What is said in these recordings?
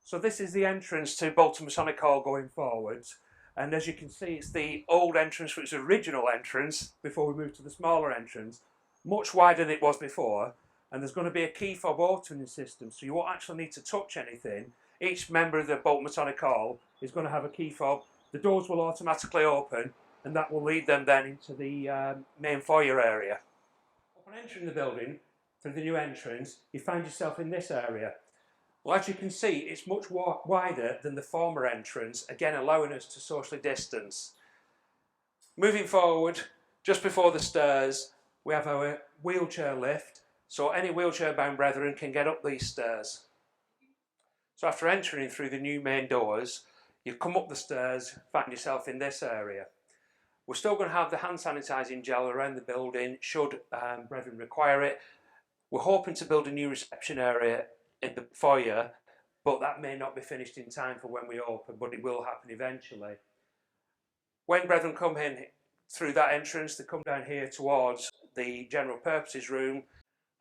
So this is the entrance to Bolton Masonic Hall going forwards, and as you can see it's the old entrance, which was the original entrance before we moved to the smaller entrance, much wider than it was before, and there's going to be a key fob opening system, so you won't actually need to touch anything. Each member of the Bolton Masonic Hall is going to have a key fob, the doors will automatically open, and that will lead them then into the main foyer area. Upon entering the building through the new entrance, you find yourself in this area. Well, as you can see, it's much wider than the former entrance, again allowing us to socially distance. Moving forward, just before the stairs, we have our wheelchair lift, so any wheelchair-bound brethren can get up these stairs. So after entering through the new main doors, you come up the stairs, find yourself in this area. We're still going to have the hand sanitising gel around the building, should brethren require it. We're hoping to build a new reception area in the foyer, but that may not be finished in time for when we open, but it will happen eventually. When brethren come in through that entrance, they come down here towards the general purposes room.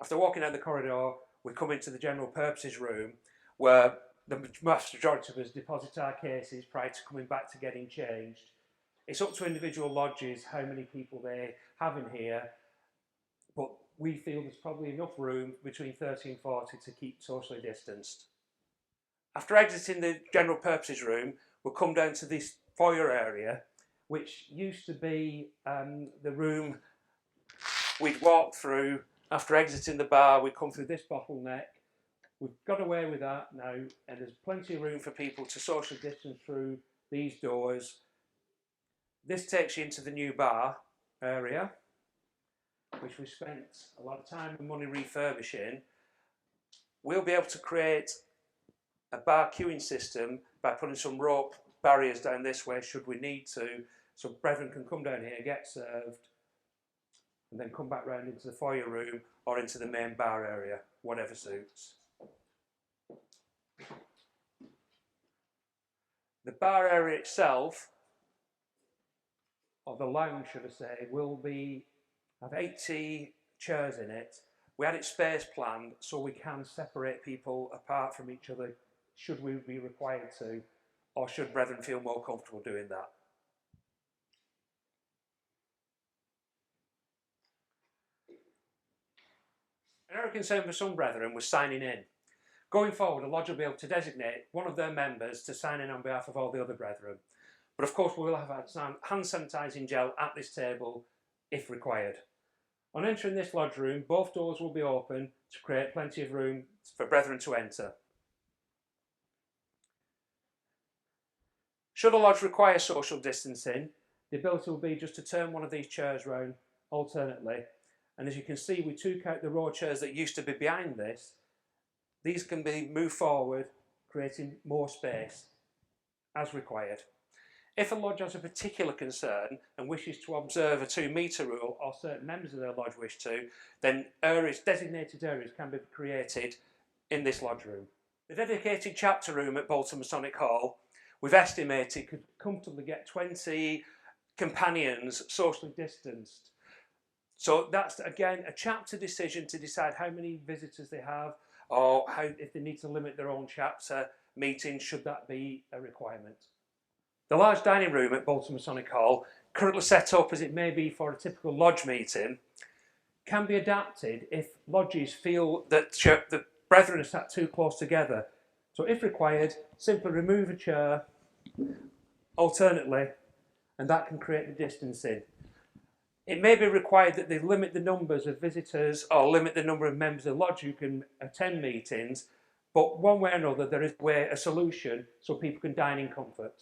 After walking down the corridor, we come into the general purposes room, where the vast majority of us deposit our cases prior to coming back to getting changed. It's up to individual lodges how many people they have in here, but we feel there's probably enough room between 30 and 40 to keep socially distanced. After exiting the general purposes room, we'll come down to this foyer area, which used to be the room we'd walk through. After exiting the bar, we come through this bottleneck. We've got away with that now, and there's plenty of room for people to socially distance through these doors. This takes you into the new bar area, which we spent a lot of time and money refurbishing. We'll be able to create a bar queuing system by putting some rope barriers down this way should we need to, so brethren can come down here, get served, and then come back round into the foyer room or into the main bar area, whatever suits. The bar area itself, or the lounge should I say, will have 80 chairs in it. We had it space planned so we can separate people apart from each other should we be required to, or should brethren feel more comfortable doing that. An area of concern for some brethren was signing in. Going forward, a lodge will be able to designate one of their members to sign in on behalf of all the other brethren. But of course we will have hand sanitising gel at this table if required. On entering this lodge room, both doors will be open to create plenty of room for brethren to enter. Should a lodge require social distancing, the ability will be just to turn one of these chairs round alternately. And as you can see, we took out the row chairs that used to be behind this. These can be moved forward, creating more space as required. If a lodge has a particular concern and wishes to observe a 2-metre rule, or certain members of their lodge wish to, then designated areas can be created in this lodge room. The dedicated chapter room at Bolton Masonic Hall, we've estimated could comfortably get 20 companions socially distanced. So that's again a chapter decision to decide how many visitors they have, or if they need to limit their own chapter meetings, should that be a requirement. The large dining room at Bolton Masonic Hall, currently set up as it may be for a typical lodge meeting, can be adapted if lodges feel that the brethren are sat too close together. So if required, simply remove a chair alternately, and that can create the distancing. It may be required that they limit the numbers of visitors or limit the number of members of the lodge who can attend meetings, but one way or another there is a solution so people can dine in comfort.